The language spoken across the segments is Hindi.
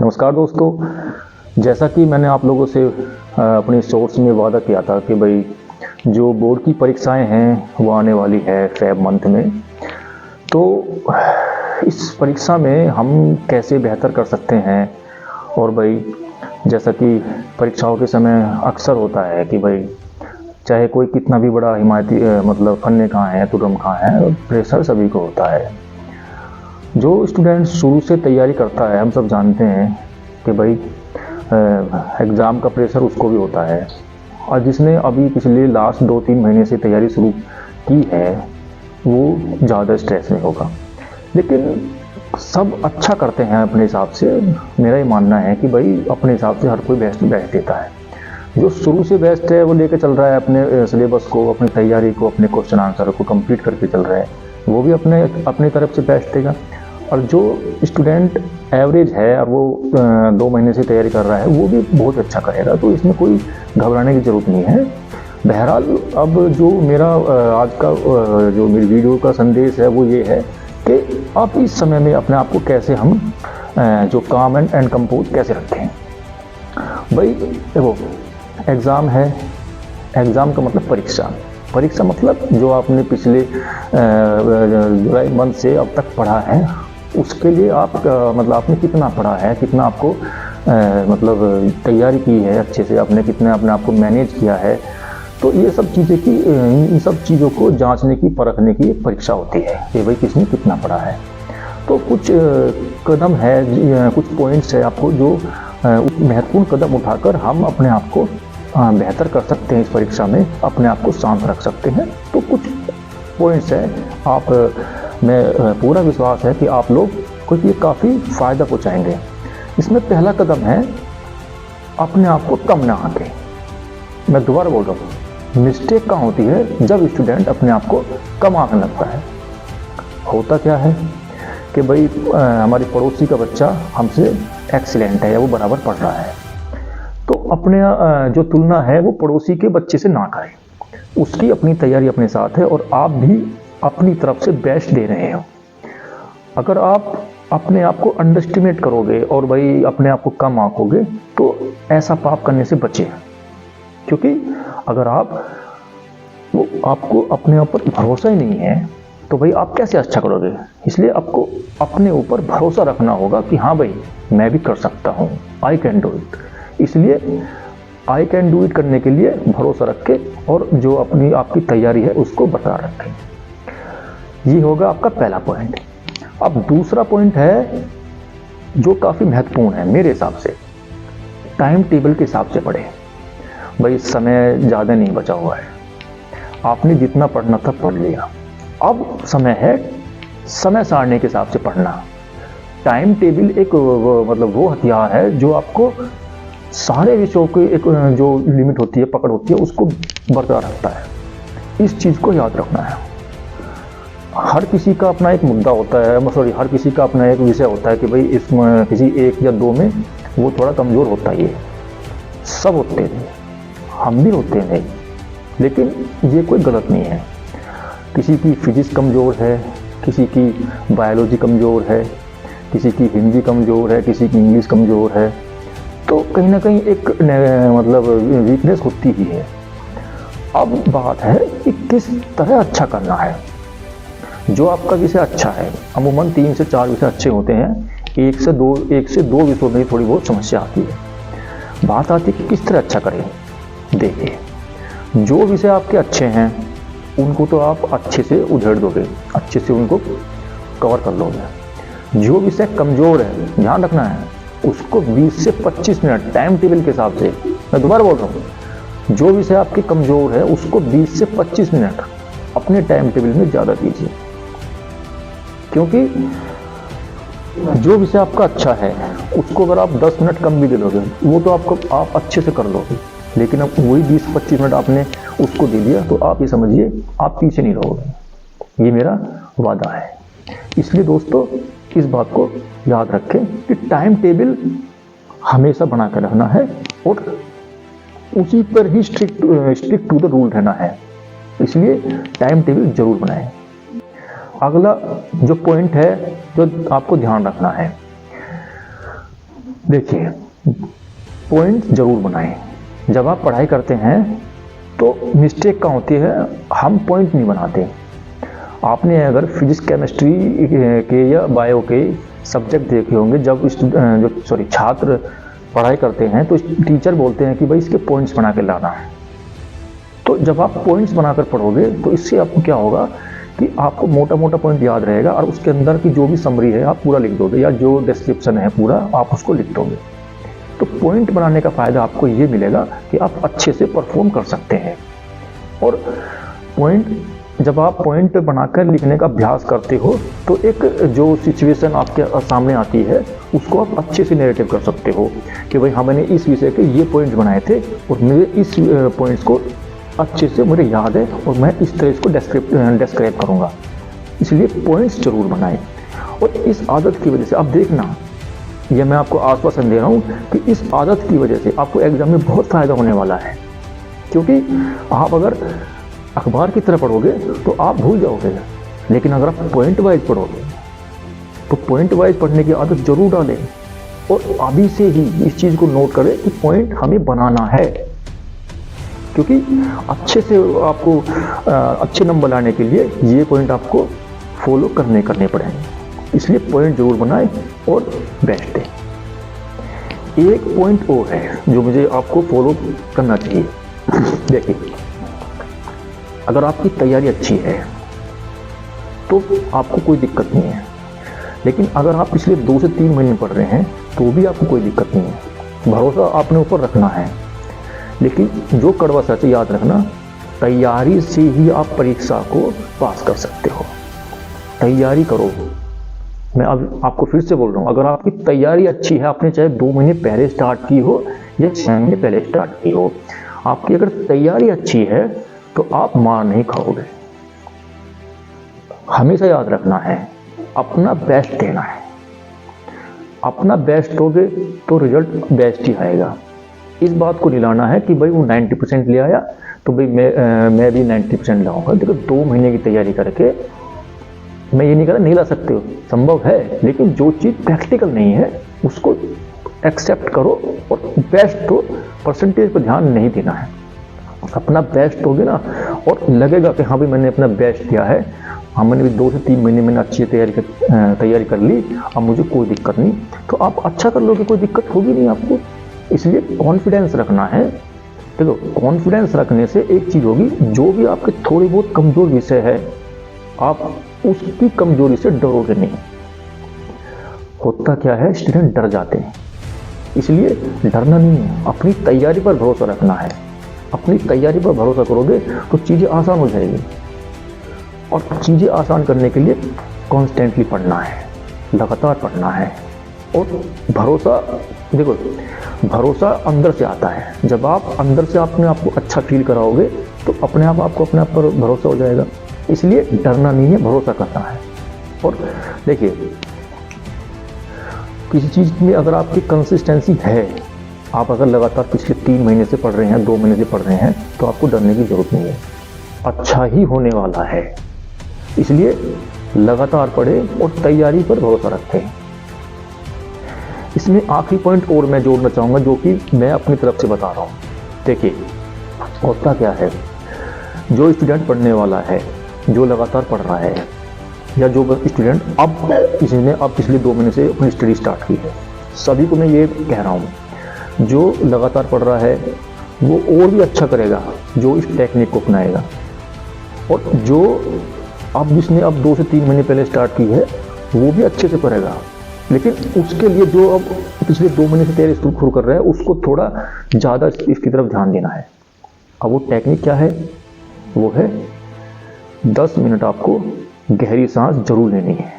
नमस्कार दोस्तों, जैसा कि मैंने आप लोगों से अपने शॉर्ट्स में वादा किया था कि भाई जो बोर्ड की परीक्षाएं हैं वो आने वाली है फेब मंथ में। तो इस परीक्षा में हम कैसे बेहतर कर सकते हैं। और भाई जैसा कि परीक्षाओं के समय अक्सर होता है कि भाई चाहे कोई कितना भी बड़ा हिमायती मतलब फन्ने कहाँ है तुरम कहाँ है, प्रेशर सभी को होता है। जो स्टूडेंट शुरू से तैयारी करता है, हम सब जानते हैं कि भाई एग्ज़ाम का प्रेशर उसको भी होता है, और जिसने अभी पिछले लास्ट 2-3 महीने से तैयारी शुरू की है वो ज़्यादा स्ट्रेस में होगा। लेकिन सब अच्छा करते हैं अपने हिसाब से। मेरा ये मानना है कि भाई अपने हिसाब से हर कोई बेस्ट देता है। जो शुरू से बेस्ट है वो लेके चल रहा है अपने सिलेबस को, अपनी तैयारी को, अपने क्वेश्चन आंसर को कंप्लीट करके चल रहा है, वो भी अपनी तरफ से बेस्ट देगा। और जो स्टूडेंट एवरेज है और वो 2 महीने से तैयारी कर रहा है वो भी बहुत अच्छा करेगा। तो इसमें कोई घबराने की ज़रूरत नहीं है। बहरहाल अब जो मेरा आज का जो मेरी वीडियो का संदेश है वो ये है कि आप इस समय में अपने आप को कैसे हम जो काम एंड कंपोज कैसे रखें। भाई देखो, एग्ज़ाम है, एग्ज़ाम का मतलब परीक्षा मतलब जो आपने पिछले जुलाई मंथ से अब तक पढ़ा है उसके लिए आप मतलब आपने कितना पढ़ा है, कितना आपको मतलब तैयारी की है अच्छे से, आपने कितना अपने आप को मैनेज किया है। तो ये सब चीज़ें की इन सब चीज़ों को जांचने की परखने की एक परीक्षा होती है कि भाई किसने कितना पढ़ा है। तो कुछ कदम है, कुछ पॉइंट्स है आपको जो महत्वपूर्ण कदम उठाकर हम अपने आप को बेहतर कर सकते हैं। इस परीक्षा में अपने आप को शांत रख सकते हैं। तो कुछ पॉइंट्स है, आप मैं पूरा विश्वास है कि आप लोग को ये काफ़ी फ़ायदा पहुँचाएंगे। इसमें पहला कदम है अपने आप को कम ना आंके। मैं दोबारा बोल रहा हूँ, मिस्टेक कहाँ होती है जब स्टूडेंट अपने आप को कम आंकने लगता है। होता क्या है कि भाई हमारी पड़ोसी का बच्चा हमसे एक्सीलेंट है या वो बराबर पढ़ रहा है, तो अपने जो तुलना है वो पड़ोसी के बच्चे से ना करें। उसकी अपनी तैयारी अपने साथ है और आप भी अपनी तरफ से बेस्ट दे रहे हो। अगर आप अपने आप को अंडरस्टिमेट करोगे और भाई अपने आप को कम आंकोगे तो ऐसा पाप करने से बचे। क्योंकि अगर आपको अपने ऊपर भरोसा ही नहीं है तो भाई आप कैसे अच्छा करोगे। इसलिए आपको अपने ऊपर भरोसा रखना होगा कि हाँ भाई मैं भी कर सकता हूँ, आई कैन डू इट। इसलिए आई कैन डू इट करने के लिए भरोसा रखें और जो आपकी तैयारी है उसको बरकरार रखें। ये होगा आपका पहला पॉइंट। अब दूसरा पॉइंट है जो काफ़ी महत्वपूर्ण है मेरे हिसाब से, टाइम टेबल के हिसाब से पढ़ें। भाई समय ज़्यादा नहीं बचा हुआ है, आपने जितना पढ़ना था पढ़ लिया। अब समय है समय सारणी के हिसाब से पढ़ना। टाइम टेबल एक मतलब वो हथियार है जो आपको सारे विषयों की एक जो लिमिट होती है, पकड़ होती है, उसको बरकरार रखता है। इस चीज़ को याद रखना है। हर किसी का अपना एक मुद्दा होता है, हर किसी का अपना एक विषय होता है कि भाई इसमें किसी 1 या 2 में वो थोड़ा कमज़ोर होता ही है। सब होते हैं, हम भी होते हैं नहीं, लेकिन ये कोई गलत नहीं है। किसी की फिजिक्स कमज़ोर है, किसी की बायोलॉजी कमज़ोर है, किसी की हिंदी कमज़ोर है, किसी की इंग्लिश कमज़ोर है। तो कहीं ना कहीं एक मतलब वीकनेस होती ही है। अब बात है कि किस तरह अच्छा करना है। जो आपका विषय अच्छा है, अमूमन 3 से 4 विषय अच्छे होते हैं, 1 से 2 विषयों में थोड़ी बहुत समस्या आती है। बात आती है कि किस तरह अच्छा करें। देखिए, जो विषय आपके अच्छे हैं उनको तो आप अच्छे से उधेड़ दोगे, अच्छे से उनको कवर कर लोगे। जो विषय कमज़ोर है, ध्यान रखना है, उसको 20 से 25 मिनट टाइम टेबल के हिसाब से, मैं दोबारा बोल रहा हूँ, जो विषय आपके कमज़ोर है उसको 20 से 25 मिनट अपने टाइम टेबल में ज़्यादा दीजिए। क्योंकि जो विषय आपका अच्छा है उसको अगर आप 10 मिनट कम भी दे दोगे वो तो आप अच्छे से कर लोगे, लेकिन अब वही 20-25 मिनट आपने उसको दे दिया तो आप ये समझिए आप पीछे नहीं रहोगे। ये मेरा वादा है। इसलिए दोस्तों इस बात को याद रखें कि टाइम टेबल हमेशा बना कर रखना है और उसी पर ही स्ट्रिक्ट टू द रूल रहना है। इसलिए टाइम टेबल जरूर बनाएं। अगला जो पॉइंट है जो आपको ध्यान रखना है, देखिए, पॉइंट जरूर बनाएं। जब आप पढ़ाई करते हैं तो मिस्टेक कहाँ होती है, हम पॉइंट नहीं बनाते। आपने अगर फिजिक्स केमिस्ट्री के या बायो के सब्जेक्ट देखे होंगे, जब छात्र पढ़ाई करते हैं तो टीचर बोलते हैं कि भाई इसके पॉइंट्स बना के लाना है। तो जब आप पॉइंट्स बनाकर पढ़ोगे तो इससे आपको क्या होगा कि आपको मोटा मोटा पॉइंट याद रहेगा और उसके अंदर की जो भी समरी है आप पूरा लिख दोगे, या जो डिस्क्रिप्शन है पूरा आप उसको लिख दोगे। तो पॉइंट बनाने का फायदा आपको ये मिलेगा कि आप अच्छे से परफॉर्म कर सकते हैं। और जब आप पॉइंट बनाकर लिखने का अभ्यास करते हो तो एक जो सिचुएशन आपके सामने आती है उसको आप अच्छे से नैरेटिव कर सकते हो कि भाई हाँ, मैंने इस विषय के ये पॉइंट्स बनाए थे और मुझे इस पॉइंट्स को अच्छे से मुझे याद है और मैं इस तरह इसको डिस्क्राइब करूँगा। इसलिए पॉइंट्स जरूर बनाएं। और इस आदत की वजह से आप देखना, यह मैं आपको आश्वासन दे रहा हूँ कि इस आदत की वजह से आपको एग्जाम में बहुत फ़ायदा होने वाला है। क्योंकि आप अगर अखबार की तरह पढ़ोगे तो आप भूल जाओगे, लेकिन अगर आप पॉइंट वाइज पढ़ोगे तो पॉइंट वाइज पढ़ने की आदत जरूर डालें। और अभी से ही इस चीज़ को नोट करें कि पॉइंट हमें बनाना है, क्योंकि अच्छे से आपको अच्छे नंबर लाने के लिए ये पॉइंट आपको फॉलो करने पड़ेंगे। इसलिए पॉइंट जरूर बनाएं और बेस्ट दें। एक पॉइंट और है जो मुझे आपको फॉलो करना चाहिए। देखिए, अगर आपकी तैयारी अच्छी है तो आपको कोई दिक्कत नहीं है, लेकिन अगर आप पिछले 2 से 3 महीने पढ़ रहे हैं तो भी आपको कोई दिक्कत नहीं है। भरोसा अपने ऊपर रखना है। लेकिन जो कड़वा सच याद रखना, तैयारी से ही आप परीक्षा को पास कर सकते हो। तैयारी करो। मैं अब आपको फिर से बोल रहा हूँ, अगर आपकी तैयारी अच्छी है, आपने चाहे 2 महीने पहले स्टार्ट की हो या 6 महीने पहले स्टार्ट की हो, आपकी अगर तैयारी अच्छी है तो आप मार नहीं खाओगे। हमेशा याद रखना है, अपना बेस्ट देना है। अपना बेस्ट दोगे तो रिजल्ट बेस्ट ही आएगा। इस बात को नहीं लाना है कि भाई वो 90% ले आया तो भाई मैं भी 90% लाऊंगा। देखो, 2 महीने की तैयारी करके मैं ये नहीं कह रहा नहीं ला सकते हो, संभव है, लेकिन जो चीज़ प्रैक्टिकल नहीं है उसको एक्सेप्ट करो और बेस्ट दो। परसेंटेज पर ध्यान नहीं देना है। अपना बेस्ट दोगे ना और लगेगा कि हाँ भाई मैंने अपना बेस्ट दिया है, हाँ मैंने भी 2 से 3 महीने मैंने अच्छी तैयारी कर ली, अब मुझे कोई दिक्कत नहीं, तो आप अच्छा कर लोगे, कोई दिक्कत होगी नहीं आपको। इसलिए कॉन्फिडेंस रखना है। देखो, कॉन्फिडेंस रखने से एक चीज़ होगी, जो भी आपके थोड़ी बहुत कमज़ोर विषय है आप उसकी कमजोरी से डरोगे नहीं। होता क्या है, स्टूडेंट डर जाते हैं। इसलिए डरना नहीं है, अपनी तैयारी पर भरोसा रखना है। अपनी तैयारी पर भरोसा करोगे तो चीज़ें आसान हो जाएगी। और चीज़ें आसान करने के लिए कॉन्स्टेंटली पढ़ना है, लगातार पढ़ना है। और भरोसा, देखो, भरोसा अंदर से आता है। जब आप अंदर से अपने आप को अच्छा फील कराओगे तो अपने आप आपको अपने आप पर भरोसा हो जाएगा। इसलिए डरना नहीं है, भरोसा करना है। और देखिए, किसी चीज़ में अगर आपकी कंसिस्टेंसी है, आप अगर लगातार पिछले 3 महीने से पढ़ रहे हैं, 2 महीने से पढ़ रहे हैं, तो आपको डरने की जरूरत नहीं है। अच्छा ही होने वाला है। इसलिए लगातार पढ़ें और तैयारी पर भरोसा रखें। इसमें आखिरी पॉइंट और मैं जोड़ना चाहूँगा, जो कि मैं अपनी तरफ से बता रहा हूँ। देखिए, होता क्या है, जो स्टूडेंट पढ़ने वाला है, जो लगातार पढ़ रहा है, या जो स्टूडेंट अब पिछले 2 महीने से अपनी स्टडी स्टार्ट की है, सभी को मैं ये कह रहा हूँ, जो लगातार पढ़ रहा है वो और भी अच्छा करेगा जो इस टेक्निक को अपनाएगा। और जो जिसने अब 2 से 3 महीने पहले स्टार्ट की है वो भी अच्छे से करेगा। लेकिन उसके लिए जो अब पिछले 2 महीने से तैयारी शुरू कर रहा है, उसको थोड़ा ज़्यादा इसकी तरफ ध्यान देना है। अब वो टेक्निक क्या है, वो है 10 मिनट आपको गहरी सांस जरूर लेनी है।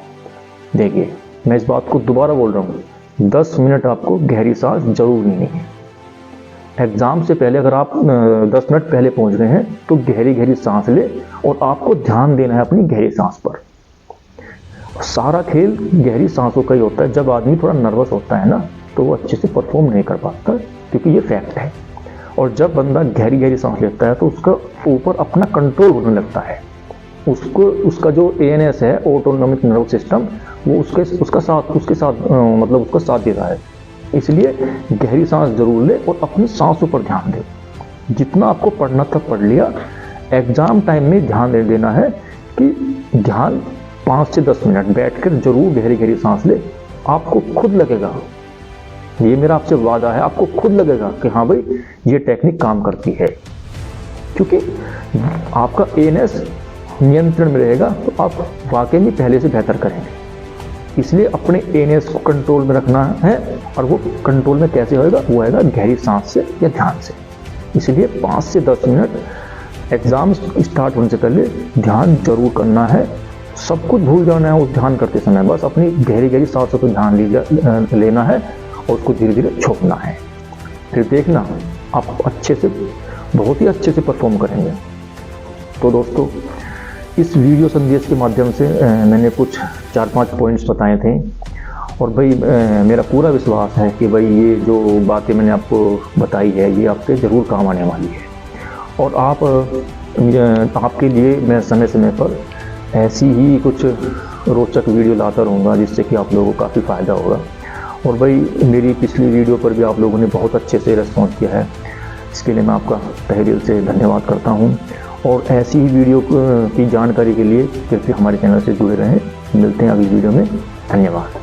देखिए, मैं इस बात को दोबारा बोल रहा हूँ, 10 मिनट आपको गहरी सांस जरूर लेनी है। एग्ज़ाम से पहले अगर आप 10 मिनट पहले पहुँच गए हैं तो गहरी गहरी सांस ले और आपको ध्यान देना है अपनी गहरी सांस पर। सारा खेल गहरी सांसों का ही होता है। जब आदमी थोड़ा नर्वस होता है ना तो वो अच्छे से परफॉर्म नहीं कर पाता, क्योंकि ये फैक्ट है। और जब बंदा गहरी गहरी सांस लेता है तो उसका ऊपर अपना कंट्रोल होने लगता है। उसका जो ANS है, ऑटोनॉमिक नर्वस सिस्टम, वो उसका साथ देता है। इसलिए गहरी सांस जरूर ले और अपनी सांसों पर ध्यान दे। जितना आपको पढ़ना था पढ़ लिया, एग्जाम टाइम में ध्यान दे देना है कि ध्यान 5 से 10 मिनट बैठकर जरूर गहरी गहरी सांस ले। आपको खुद लगेगा, ये मेरा आपसे वादा है, आपको खुद लगेगा कि हाँ भाई ये टेक्निक काम करती है, क्योंकि आपका एएनएस नियंत्रण में रहेगा तो आप वाकई में पहले से बेहतर करेंगे। इसलिए अपने एएनएस को कंट्रोल में रखना है, और वो कंट्रोल में कैसे होएगा? वो आएगा गहरी सांस से या ध्यान से। इसलिए 5 से 10 मिनट एग्जाम स्टार्ट होने से पहले ध्यान जरूर करना है। सब कुछ भूल जाना है उस ध्यान करते समय, बस अपनी गहरी गहरी सांसों पर ध्यान लेना है और उसको धीरे धीरे छोड़ना है। फिर देखना आप अच्छे से, बहुत ही अच्छे से परफॉर्म करेंगे। तो दोस्तों, इस वीडियो संदेश के माध्यम से मैंने कुछ 4-5 पॉइंट्स बताए थे, और भाई मेरा पूरा विश्वास है कि भाई ये जो बातें मैंने आपको बताई है ये आपके ज़रूर काम आने वाली है। और आपके लिए मैं समय समय पर ऐसी ही कुछ रोचक वीडियो लाता रहूँगा जिससे कि आप लोगों को काफ़ी फ़ायदा होगा। और भाई मेरी पिछली वीडियो पर भी आप लोगों ने बहुत अच्छे से रिस्पॉन्स किया है, इसके लिए मैं आपका तहे दिल से धन्यवाद करता हूँ। और ऐसी ही वीडियो की जानकारी के लिए कृपया हमारे चैनल से जुड़े रहें। मिलते हैं अगली वीडियो में। धन्यवाद।